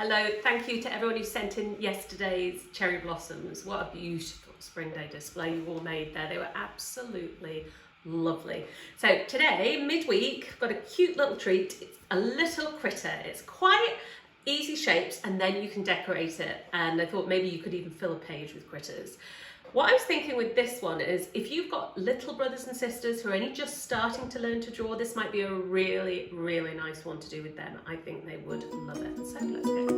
Hello, thank you to everyone who sent in yesterday's cherry blossoms. What a beautiful spring day display you all made there. They were absolutely lovely. So today, midweek, I've got a cute little treat. It's a little critter. It's quite easy shapes and then you can decorate it. And I thought maybe you could even fill a page with critters. What I was thinking with this one is if you've got little brothers and sisters who are only just starting to learn to draw, this might be a really, really nice one to do with them. I think they would love it. So let's go.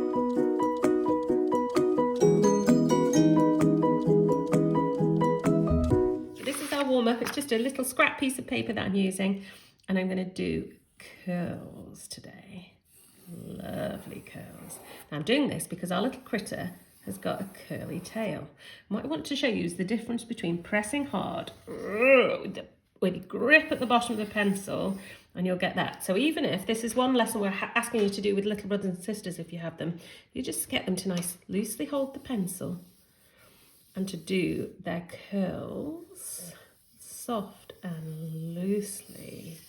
So this is our warm up. It's just a little scrap piece of paper that I'm using, and I'm going to do curls today. Lovely curls. Now I'm doing this because our little critter has got a curly tail. And what I want to show you is the difference between pressing hard with the grip at the bottom of the pencil, and you'll get that. So even if this is one lesson we're asking you to do with little brothers and sisters, if you have them, you just get them to loosely hold the pencil and to do their curls soft and loosely,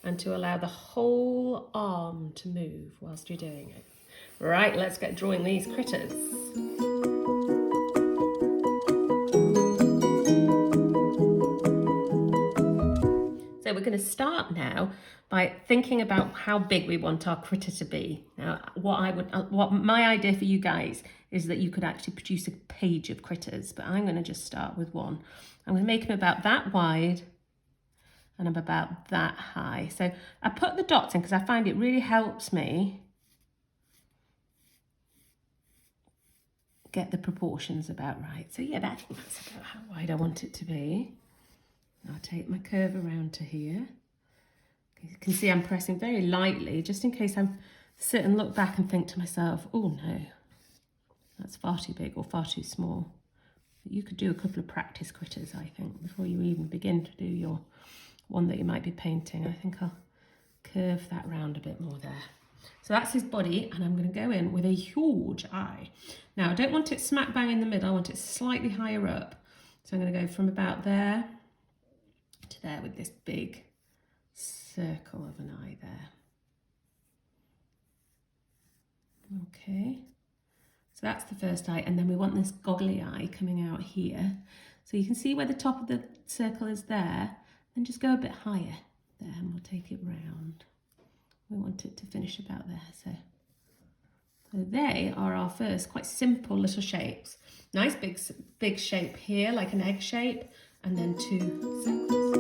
and to allow the whole arm to move whilst you're doing it. Right, let's get drawing these critters. So we're going to start now by thinking about how big we want our critter to be. Now, what my idea for you guys is that you could actually produce a page of critters, but I'm going to just start with one. I'm going to make them about that wide and I'm about that high. So I put the dots in because I find it really helps me get the proportions about right. So yeah, that's about how wide I want it to be. I'll take my curve around to here. You can see I'm pressing very lightly, just in case I'm sit and look back and think to myself, oh no, that's far too big or far too small. You could do a couple of practice critters, I think, before you even begin to do your one that you might be painting. I think I'll curve that round a bit more there. So that's his body, and I'm going to go in with a huge eye. Now, I don't want it smack bang in the middle. I want it slightly higher up. So I'm going to go from about there to there with this big circle of an eye there. Okay. So that's the first eye, and then we want this goggly eye coming out here. So you can see where the top of the circle is there, then just go a bit higher there and we'll take it round. We want it to finish about there. So they are our first quite simple little shapes. Nice big shape here, like an egg shape, and then two circles.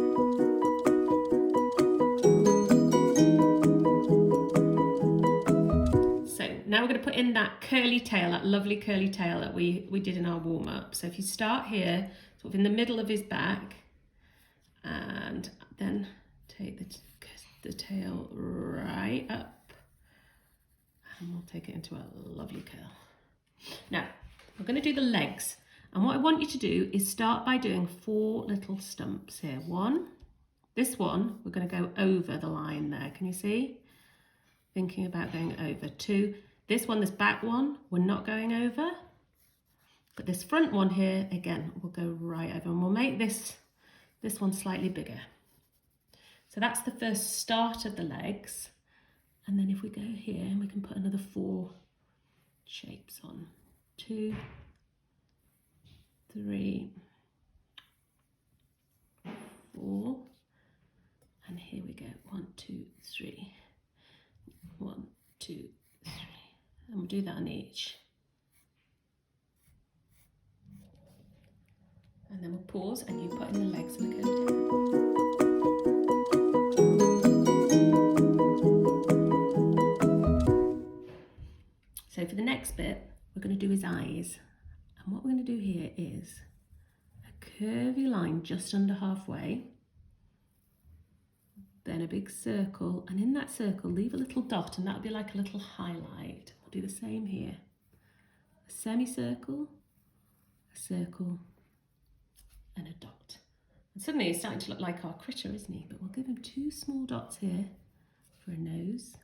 So now we're going to put in that curly tail, that lovely curly tail that we did in our warm-up. So if you start here, sort of in the middle of his back, and then take the tail right up, and we'll take it into a lovely curl. Now we're going to do the legs, and what I want you to do is start by doing 4 little stumps here. This one we're going to go over the line there, can you see? Thinking about going over. 2, this back one we're not going over, but this front one here again we'll go right over, and we'll make this one slightly bigger. So that's the first start of the legs. And then if we go here, we can put another 4 shapes on. 2, 3, 4. And here we go. 1, 2, 3. 1, 2, 3. And we'll do that on each. And then we'll pause and you put in the legs and the curly tail. So for the next bit, we're going to do his eyes. And what we're going to do here is a curvy line just under halfway, then a big circle, and in that circle leave a little dot, and that'll be like a little highlight. We'll do the same here. A semicircle, a circle, and a dot. And suddenly he's starting to look like our critter, isn't he? But we'll give him 2 small dots here for a nose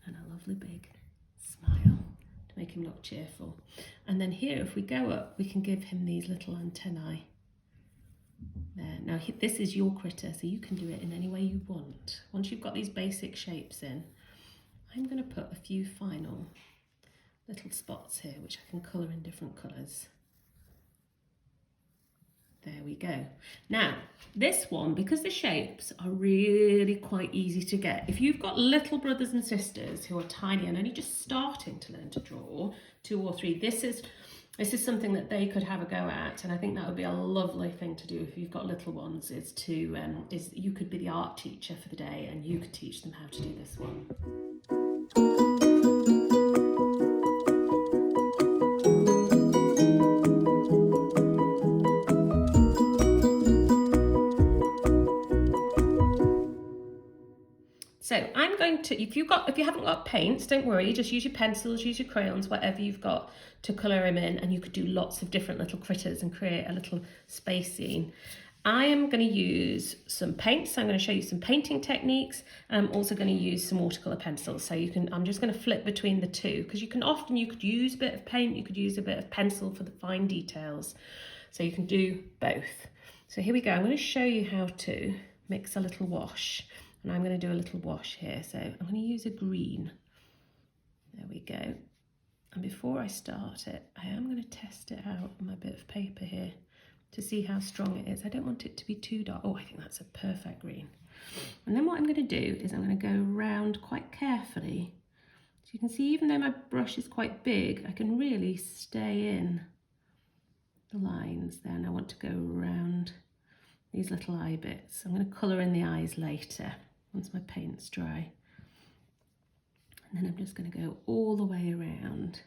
and a lovely big smile to make him look cheerful. And then here, if we go up, we can give him these little antennae there. Now this is your critter, so you can do it in any way you want. Once you've got these basic shapes in, I'm going to put a few final little spots here, which I can colour in different colours. There we go. Now, this one, because the shapes are really quite easy to get, if you've got little brothers and sisters who are tiny and only just starting to learn to draw, 2 or 3, this is something that they could have a go at, and I think that would be a lovely thing to do if you've got little ones, is you could be the art teacher for the day and you could teach them how to do this one. So I'm going to, if you haven't got paints, don't worry, just use your pencils, use your crayons, whatever you've got to colour him in, and you could do lots of different little critters and create a little space scene. I am going to use some paints, so I'm going to show you some painting techniques, and I'm also going to use some watercolour pencils. So I'm just going to flip between the two, because you could use a bit of paint, you could use a bit of pencil for the fine details. So you can do both. So here we go, I'm going to show you how to mix a little wash. And I'm going to do a little wash here. So I'm going to use a green. There we go. And before I start it, I am going to test it out on my bit of paper here to see how strong it is. I don't want it to be too dark. Oh, I think that's a perfect green. And then what I'm going to do is I'm going to go around quite carefully. So you can see, even though my brush is quite big, I can really stay in the lines there. And I want to go around these little eye bits. I'm going to colour in the eyes later, once my paint's dry. And then I'm just going to go all the way around.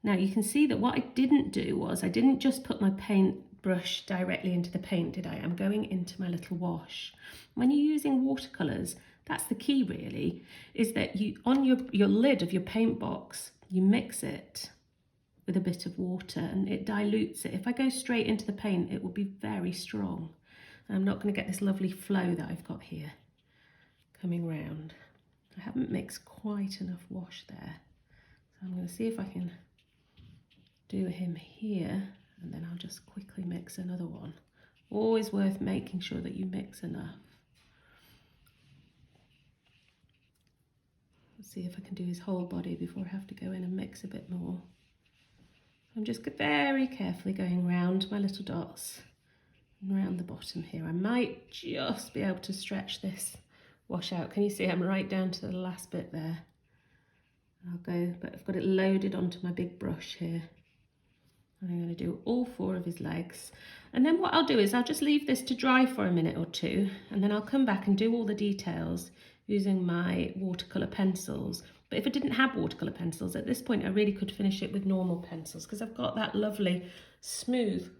Now you can see that what I didn't do was, I didn't just put my paint brush directly into the paint, did I? I'm going into my little wash. When you're using watercolours, that's the key really, is that on your lid of your paint box, you mix it with a bit of water and it dilutes it. If I go straight into the paint, it will be very strong. And I'm not going to get this lovely flow that I've got here coming round. I haven't mixed quite enough wash there, so I'm going to see if I can do him here, and then I'll just quickly mix another one. Always worth making sure that you mix enough. Let's see if I can do his whole body before I have to go in and mix a bit more. I'm just very carefully going round my little dots and round the bottom here. I might just be able to stretch this wash out. Can you see I'm right down to the last bit there? I'll go, but I've got it loaded onto my big brush here. And I'm going to do all 4 of his legs. And then what I'll do is I'll just leave this to dry for a minute or 2, and then I'll come back and do all the details using my watercolour pencils. But if I didn't have watercolour pencils, at this point I really could finish it with normal pencils, because I've got that lovely smooth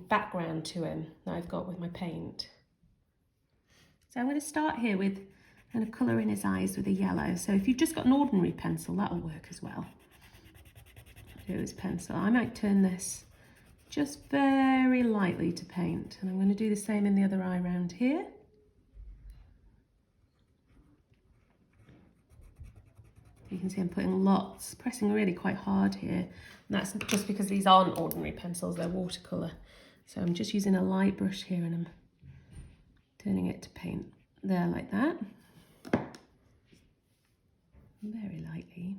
background to him that I've got with my paint. So I'm going to start here with kind of colour in his eyes with a yellow. So if you've just got an ordinary pencil, that'll work as well. Do his pencil. I might turn this just very lightly to paint, and I'm going to do the same in the other eye round here. You can see I'm putting lots, pressing really quite hard here. And that's just because these aren't ordinary pencils, they're watercolour. So I'm just using a light brush here and I'm turning it to paint there like that. Very lightly.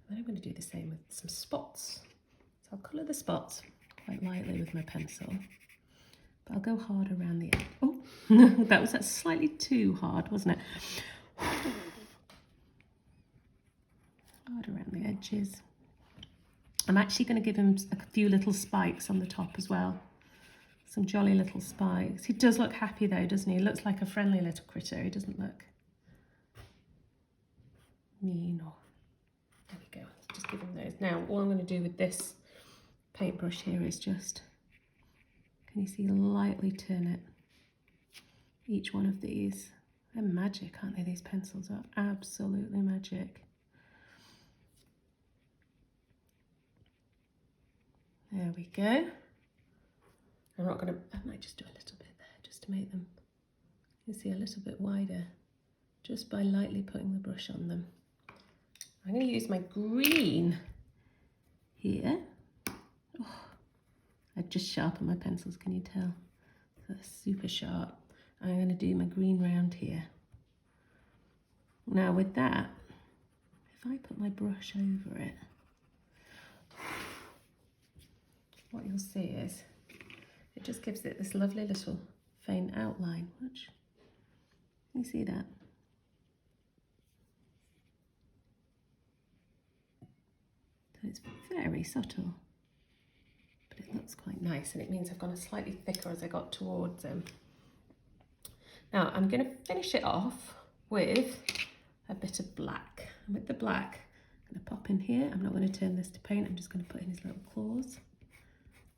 Then I'm going to do the same with some spots. So I'll colour the spots quite lightly with my pencil. But I'll go hard around the edge. Oh, that's slightly too hard, wasn't it? Hard around the edges. I'm actually going to give him a few little spikes on the top as well. Some jolly little spikes. He does look happy though, doesn't he? He looks like a friendly little critter. He doesn't look mean or... There we go. Just give him those. Now, all I'm going to do with this paintbrush here is just... Can you see, lightly turn it? Each one of these. They're magic, aren't they? These pencils are absolutely magic. There we go. I might just do a little bit there just to make them, you see, a little bit wider, just by lightly putting the brush on them. I'm going to use my green here. Oh, I just sharpened my pencils, can you tell? They're super sharp. I'm going to do my green round here. Now with that, if I put my brush over it, what you'll see is it just gives it this lovely little faint outline. Watch. You see that? So it's very subtle, but it looks quite nice, and it means I've gone a slightly thicker as I got towards him. Now I'm going to finish it off with a bit of black. And with the black, I'm going to pop in here. I'm not going to turn this to paint. I'm just going to put in his little claws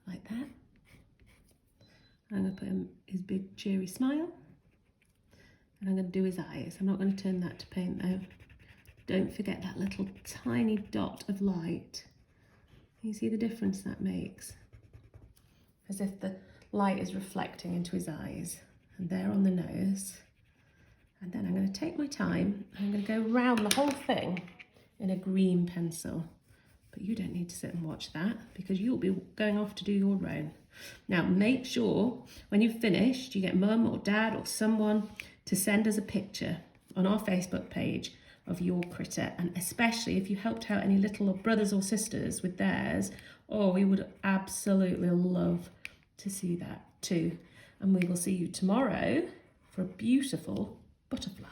like that. I'm going to put in his big cheery smile. And I'm going to do his eyes. I'm not going to turn that to paint though. Don't forget that little tiny dot of light. You see the difference that makes? As if the light is reflecting into his eyes. And there on the nose. And then I'm going to take my time. I'm going to go round the whole thing in a green pencil. But you don't need to sit and watch that because you'll be going off to do your own. Now make sure when you've finished, you get mum or dad or someone to send us a picture on our Facebook page of your critter, and especially if you helped out any little brothers or sisters with theirs. Oh, we would absolutely love to see that too. And we will see you tomorrow for a beautiful butterfly.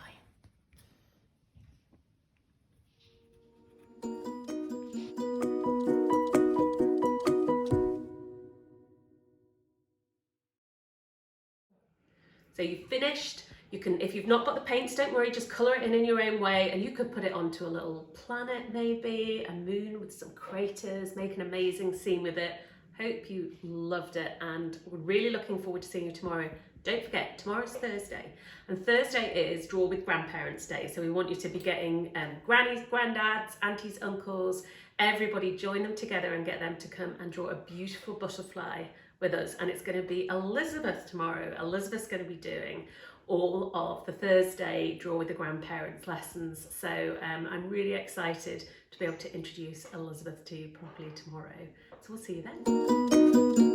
So you've finished. You can, if you've not got the paints, don't worry, just colour it in your own way, and you could put it onto a little planet maybe, a moon with some craters, make an amazing scene with it. Hope you loved it, and we're really looking forward to seeing you tomorrow. Don't forget, tomorrow's Thursday, and Thursday is Draw with Grandparents Day, so we want you to be getting grannies, granddads, aunties, uncles, everybody, join them together and get them to come and draw a beautiful butterfly with us. And it's going to be Elizabeth tomorrow. Elizabeth's going to be doing all of the Thursday Draw with the Grandparents lessons, so I'm really excited to be able to introduce Elizabeth to you properly tomorrow. So we'll see you then.